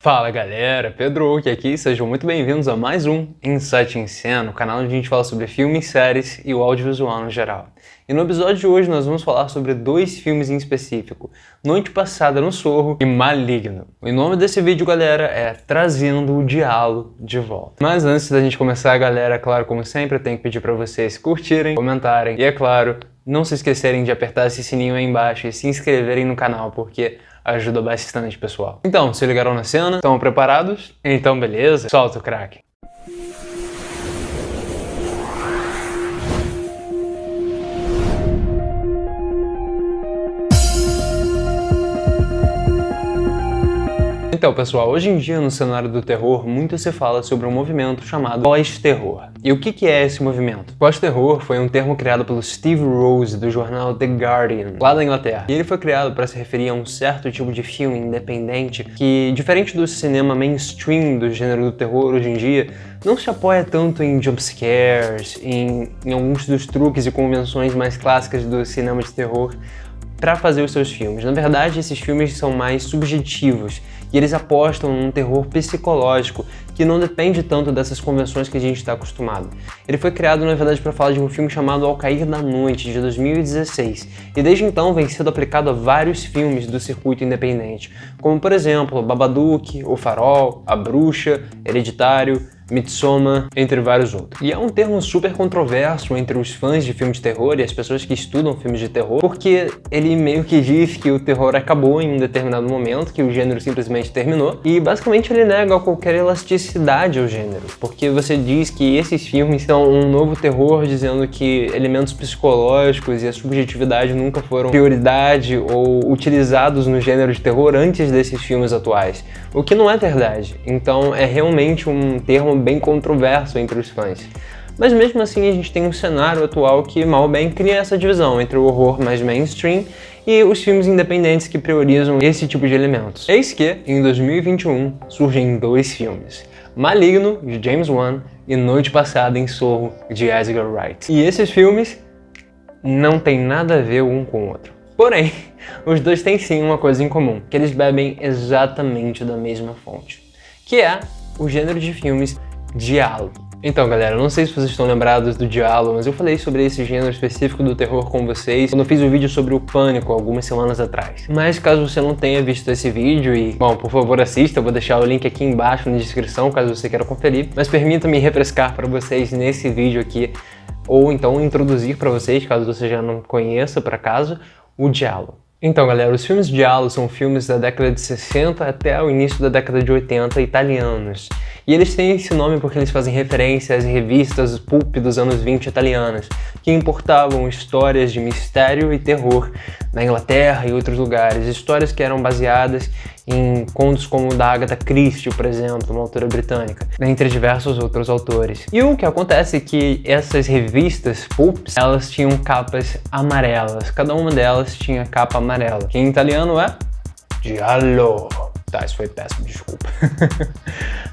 Fala galera, Pedro Oak aqui, sejam muito bem-vindos a mais um Insight em Cena, o canal onde a gente fala sobre filmes, séries e o audiovisual no geral. E no episódio de hoje nós vamos falar sobre dois filmes em específico, Noite Passada no Sorro e Maligno. O nome desse vídeo, galera, é Trazendo o Diálogo de Volta. Mas antes da gente começar, galera, claro, como sempre, eu tenho que pedir para vocês curtirem, comentarem e, é claro, não se esquecerem de apertar esse sininho aí embaixo e se inscreverem no canal, porque ajuda bastante, pessoal. Então, se ligaram na cena? Estão preparados? Então, beleza? Solta o crack. Então, pessoal, hoje em dia no cenário do terror muito se fala sobre um movimento chamado pós-terror. E o que é esse movimento? Pós-terror foi um termo criado pelo Steve Rose do jornal The Guardian, lá da Inglaterra. E ele foi criado para se referir a um certo tipo de filme independente que, diferente do cinema mainstream do gênero do terror hoje em dia, não se apoia tanto em jumpscares, em alguns dos truques e convenções mais clássicas do cinema de terror para fazer os seus filmes. Na verdade, esses filmes são mais subjetivos e eles apostam num terror psicológico que não depende tanto dessas convenções que a gente está acostumado. Ele foi criado, na verdade, para falar de um filme chamado Ao Cair da Noite, de 2016, e desde então vem sendo aplicado a vários filmes do circuito independente, como, por exemplo, Babadook, O Farol, A Bruxa, Hereditário, Midsommar, entre vários outros. E é um termo super controverso entre os fãs de filmes de terror e as pessoas que estudam filmes de terror, porque ele meio que diz que o terror acabou em um determinado momento, que o gênero simplesmente terminou, e basicamente ele nega qualquer elasticidade ao gênero, porque você diz que esses filmes são um novo terror, dizendo que elementos psicológicos e a subjetividade nunca foram prioridade ou utilizados no gênero de terror antes desses filmes atuais, o que não é verdade. Então é realmente um termo bem controverso entre os fãs. Mas mesmo assim a gente tem um cenário atual que mal bem cria essa divisão entre o horror mais mainstream e os filmes independentes que priorizam esse tipo de elementos. Eis que, em 2021, surgem dois filmes, Maligno, de James Wan, e Noite Passada em Sorro, de Edgar Wright. E esses filmes não têm nada a ver um com o outro. Porém, os dois têm sim uma coisa em comum, que eles bebem exatamente da mesma fonte, que é o gênero de filmes diálogo. Então, galera, eu não sei se vocês estão lembrados do diálogo, mas eu falei sobre esse gênero específico do terror com vocês quando eu fiz o vídeo sobre o Pânico algumas semanas atrás. Mas caso você não tenha visto esse vídeo e, bom, por favor assista, eu vou deixar o link aqui embaixo na descrição caso você queira conferir, mas permita-me refrescar para vocês nesse vídeo aqui, ou então introduzir para vocês, caso você já não conheça por acaso, o diálogo. Então, galera, os filmes de diálogo são filmes da década de 60 até o início da década de 80 italianos. E eles têm esse nome porque eles fazem referência às revistas pulp dos anos 20 italianas, que importavam histórias de mistério e terror na Inglaterra e outros lugares. Histórias que eram baseadas em contos como o da Agatha Christie, por exemplo, uma autora britânica, entre diversos outros autores. E o que acontece é que essas revistas pulps, elas tinham capas amarelas. Cada uma delas tinha capa amarela, que em italiano é giallo. Tá, isso foi péssimo, desculpa.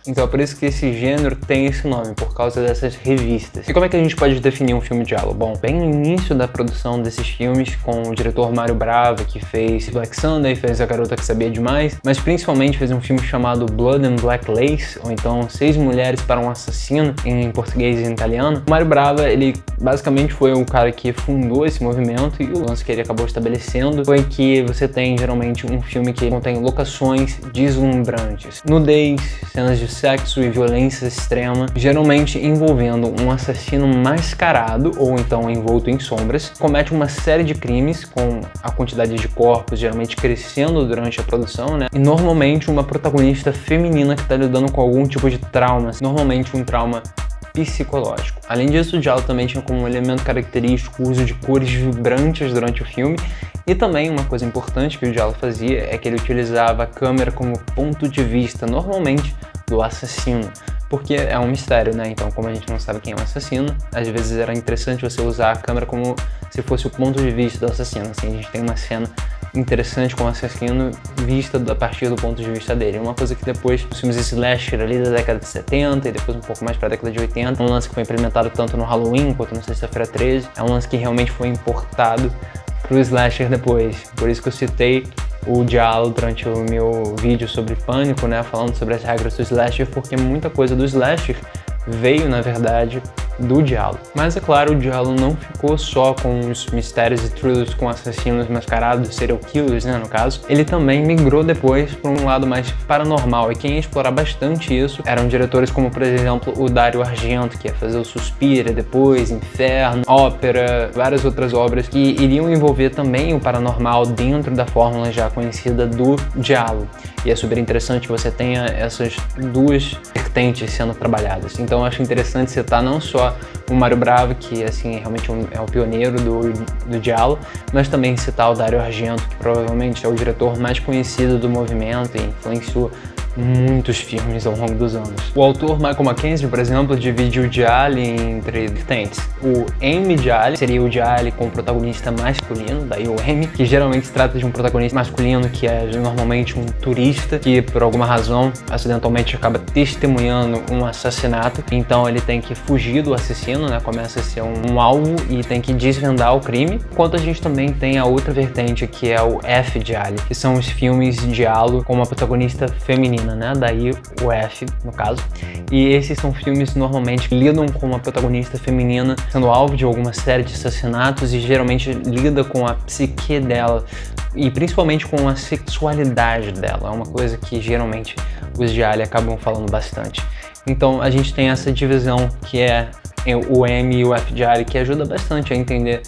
Então é por isso que esse gênero tem esse nome, por causa dessas revistas. E como é que a gente pode definir um filme de diálogo? Bom, bem no início da produção desses filmes, com o diretor Mario Bava, que fez Black Sunday, fez A Garota que Sabia Demais, mas principalmente fez um filme chamado Blood and Black Lace, ou então 6 Mulheres para um Assassino, em português e em italiano. O Mario Bava, ele basicamente foi o cara que fundou esse movimento, e o lance que ele acabou estabelecendo foi que você tem geralmente um filme que contém locações deslumbrantes, nudez, cenas de sexo e violência extrema, geralmente envolvendo um assassino mascarado ou então envolto em sombras, comete uma série de crimes com a quantidade de corpos geralmente crescendo durante a produção, né? E normalmente uma protagonista feminina que está lidando com algum tipo de trauma, normalmente um trauma psicológico. Além disso, o diálogo também tinha como elemento característico o uso de cores vibrantes durante o filme, e também uma coisa importante que o diálogo fazia é que ele utilizava a câmera como ponto de vista, normalmente, do assassino, porque é um mistério, né? Então, como a gente não sabe quem é o assassino, às vezes era interessante você usar a câmera como se fosse o ponto de vista do assassino. Assim, a gente tem uma cena interessante com o assassino vista a partir do ponto de vista dele. Uma coisa que depois os filmes de slasher ali da década de 70 e depois um pouco mais para a década de 80, um lance que foi implementado tanto no Halloween quanto no Sexta-feira 13, é um lance que realmente foi importado pro slasher depois. Por isso que eu citei o Diallo durante o meu vídeo sobre Pânico, né, falando sobre as regras do slasher, porque muita coisa do slasher veio, na verdade, do Diallo. Mas é claro, o Diallo não ficou só com os mistérios e thrillers com assassinos mascarados, serial killers, né, no caso. Ele também migrou depois para um lado mais paranormal, e quem ia explorar bastante isso eram diretores como, por exemplo, o Dario Argento, que ia fazer o Suspiria depois, Inferno, Ópera, várias outras obras que iriam envolver também o paranormal dentro da fórmula já conhecida do Diallo. E é super interessante que você tenha essas duas vertentes sendo trabalhadas. Então eu acho interessante citar não só o Mário Brava, que assim realmente é o pioneiro do Diallo, mas também citar o Dario Argento, que provavelmente é o diretor mais conhecido do movimento e influenciou muitos filmes ao longo dos anos. O autor Michael Mackenzie, por exemplo, divide o Giallo entre vertentes. O M. Giallo seria o Giallo com o protagonista masculino, daí o M, que geralmente se trata de um protagonista masculino que é normalmente um turista que, por alguma razão, acidentalmente acaba testemunhando um assassinato. Então ele tem que fugir do assassino, né? Começa a ser um alvo e tem que desvendar o crime. Enquanto a gente também tem a outra vertente, que é o F. Giallo, que são os filmes Giallo com uma protagonista feminina, né? Daí o F, no caso. E esses são filmes normalmente que lidam com uma protagonista feminina sendo alvo de alguma série de assassinatos e geralmente lida com a psique dela e principalmente com a sexualidade dela. É uma coisa que geralmente os Giallo acabam falando bastante. Então a gente tem essa divisão que é o M e o F Giallo, que ajuda bastante a entender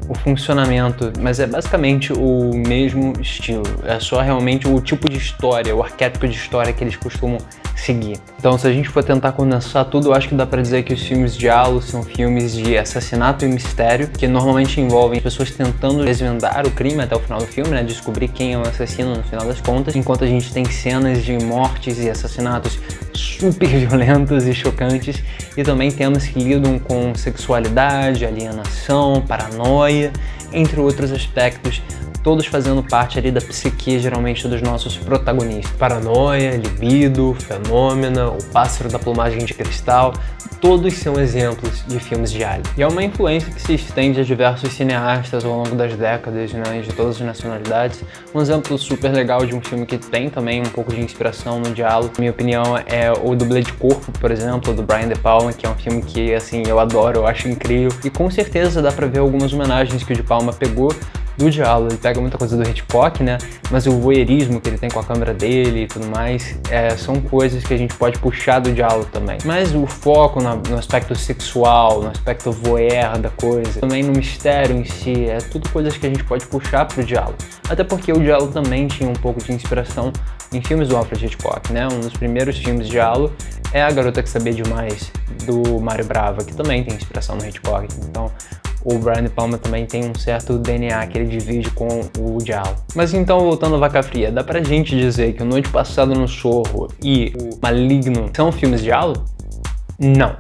o funcionamento, mas é basicamente o mesmo estilo, é só realmente o tipo de história, o arquétipo de história que eles costumam seguir. Então, se a gente for tentar condensar tudo, eu acho que dá pra dizer que os filmes Giallo são filmes de assassinato e mistério, que normalmente envolvem pessoas tentando desvendar o crime até o final do filme, né, descobrir quem é o assassino no final das contas, enquanto a gente tem cenas de mortes e assassinatos super violentos e chocantes, e também temas que lidam com sexualidade, alienação, paranoia, entre outros aspectos, todos fazendo parte ali da psique, geralmente, dos nossos protagonistas. Paranoia, libido, fenômena, o pássaro da plumagem de cristal, todos são exemplos de filmes Giallo. E é uma influência que se estende a diversos cineastas ao longo das décadas, né, de todas as nacionalidades. Um exemplo super legal de um filme que tem também um pouco de inspiração no Giallo, na minha opinião, é o Dublê de Corpo, por exemplo, do Brian De Palma, que é um filme que, assim, eu adoro, eu acho incrível. E com certeza dá pra ver algumas homenagens que o De Palma pegou do Giallo. Ele pega muita coisa do Hitchcock, né? Mas o voyeurismo que ele tem com a câmera dele e tudo mais, são coisas que a gente pode puxar do Giallo também. Mas o foco no aspecto sexual, no aspecto voyeur da coisa, também no mistério em si, é tudo coisas que a gente pode puxar pro Giallo. Até porque o Giallo também tinha um pouco de inspiração em filmes do Alfred Hitchcock, né? Um dos primeiros filmes de Giallo é A Garota que Sabia Demais, do Mário Brava, que também tem inspiração no Hitchcock. Então, o Brian De Palma também tem um certo DNA que ele divide com o Giallo. Mas então, voltando à Vaca Fria, dá pra gente dizer que o Noite Passada no Sorro e o Maligno são filmes Giallo? Não.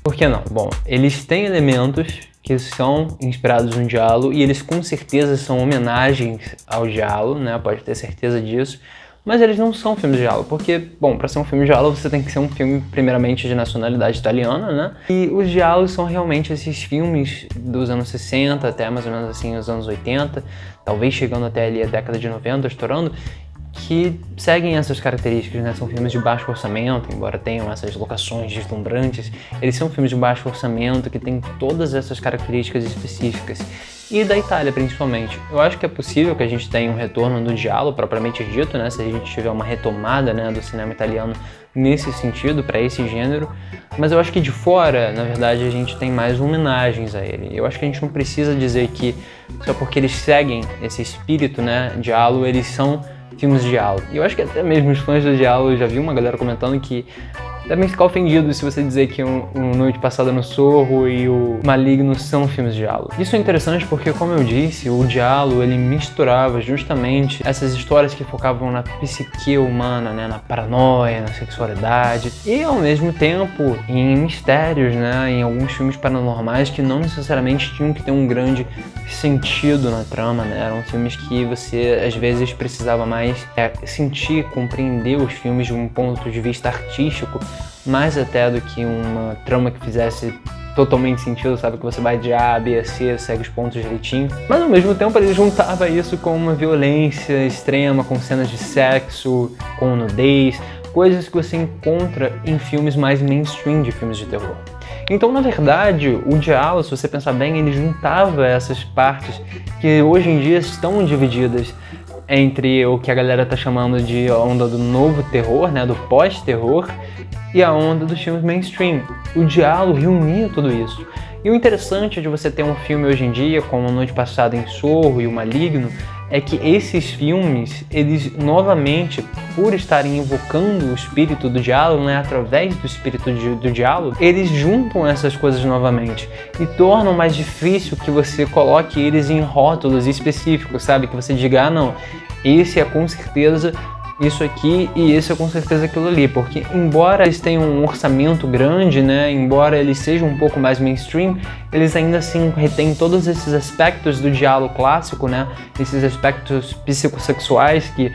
Por que não? Bom, eles têm elementos que são inspirados no Giallo e eles com certeza são homenagens ao Giallo, né? Pode ter certeza disso. Mas eles não são filmes de Giallo, porque, bom, para ser um filme de Giallo você tem que ser um filme primeiramente de nacionalidade italiana, né? E os Giallos são realmente esses filmes dos anos 60 até mais ou menos assim os anos 80, talvez chegando até ali a década de 90, estourando, que seguem essas características, né? São filmes de baixo orçamento, embora tenham essas locações deslumbrantes, eles são filmes de baixo orçamento que têm todas essas características específicas. E da Itália, principalmente. Eu acho que é possível que a gente tenha um retorno do Giallo, propriamente dito, né? Se a gente tiver uma retomada, né, do cinema italiano nesse sentido, para esse gênero. Mas eu acho que de fora, na verdade, a gente tem mais homenagens a ele. Eu acho que a gente não precisa dizer que só porque eles seguem esse espírito, né, Giallo, eles são filmes de Giallo. E eu acho que até mesmo os fãs do Giallo, eu já vi uma galera comentando que devem ficar ofendidos se você dizer que o Noite Passada no Sorro e o Maligno são filmes de Giallo. Isso é interessante porque, como eu disse, o Giallo ele misturava justamente essas histórias que focavam na psique humana, né, na paranoia, na sexualidade e, ao mesmo tempo, em mistérios, né, em alguns filmes paranormais que não necessariamente tinham que ter um grande sentido na trama, né, eram filmes que você, às vezes, precisava mais sentir, compreender os filmes de um ponto de vista artístico, mais até do que uma trama que fizesse totalmente sentido, sabe? Que você vai de A, B a C, segue os pontos direitinho. Mas ao mesmo tempo ele juntava isso com uma violência extrema, com cenas de sexo, com nudez, coisas que você encontra em filmes mais mainstream de filmes de terror. Então, na verdade, o Giallo, se você pensar bem, ele juntava essas partes que hoje em dia estão divididas entre o que a galera tá chamando de onda do novo terror, né, do pós-terror, e a onda dos filmes mainstream. O Giallo reunia tudo isso. E o interessante de você ter um filme hoje em dia, como A Noite Passada em Sorro e O Maligno, é que esses filmes, eles novamente, por estarem invocando o espírito do Giallo, né, através do espírito do Giallo, eles juntam essas coisas novamente e tornam mais difícil que você coloque eles em rótulos específicos, sabe? Que você diga, ah não, esse é com certeza isso aqui e esse é com certeza aquilo ali, porque embora eles tenham um orçamento grande, né, embora eles sejam um pouco mais mainstream, eles ainda assim retêm todos esses aspectos do Giallo clássico, né, esses aspectos psicossexuais que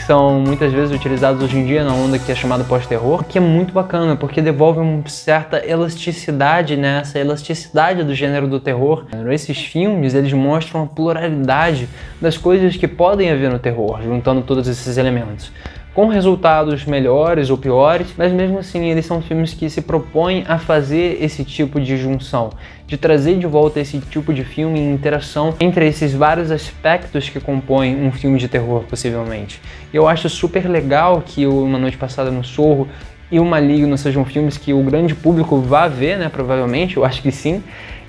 são muitas vezes utilizados hoje em dia na onda que é chamada pós-terror, que é muito bacana, porque devolve uma certa elasticidade, né, essa elasticidade do gênero do terror. Esses filmes, eles mostram a pluralidade das coisas que podem haver no terror, juntando todos esses elementos, com resultados melhores ou piores, mas mesmo assim eles são filmes que se propõem a fazer esse tipo de junção, de trazer de volta esse tipo de filme em interação entre esses vários aspectos que compõem um filme de terror, possivelmente. Eu acho super legal que Uma Noite Passada no Sorro e O Maligno sejam filmes que o grande público vá ver, né, provavelmente, eu acho que sim,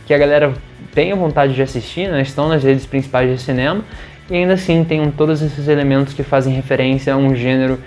que a galera tenha vontade de assistir, né, estão nas redes principais de cinema, e ainda assim tenham todos esses elementos que fazem referência a um gênero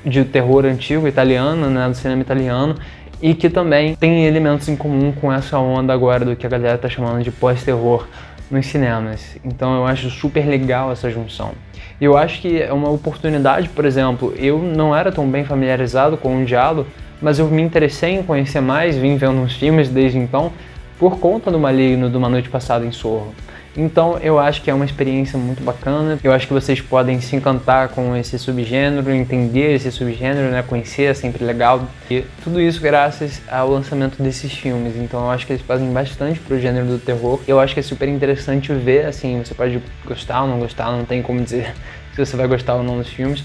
de terror antigo italiano, né, do cinema italiano, e que também tem elementos em comum com essa onda agora do que a galera tá chamando de pós-terror nos cinemas. Então eu acho super legal essa junção. E eu acho que é uma oportunidade, por exemplo, eu não era tão bem familiarizado com o Giallo, mas eu me interessei em conhecer mais, vim vendo uns filmes desde então, por conta do Maligno, de Uma Noite Passada em Sorro. Então eu acho que é uma experiência muito bacana, eu acho que vocês podem se encantar com esse subgênero, entender esse subgênero, né, conhecer, é sempre legal. E tudo isso graças ao lançamento desses filmes, então eu acho que eles fazem bastante pro gênero do terror. Eu acho que é super interessante ver, assim, você pode gostar ou não gostar, não tem como dizer se você vai gostar ou não dos filmes,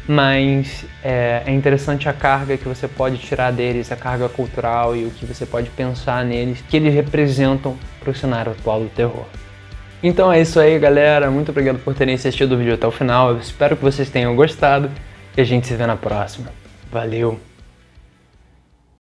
mas é interessante a carga que você pode tirar deles, a carga cultural e o que você pode pensar neles, que eles representam pro cenário atual do terror. Então é isso aí, galera. Muito obrigado por terem assistido o vídeo até o final. Eu espero que vocês tenham gostado e a gente se vê na próxima. Valeu!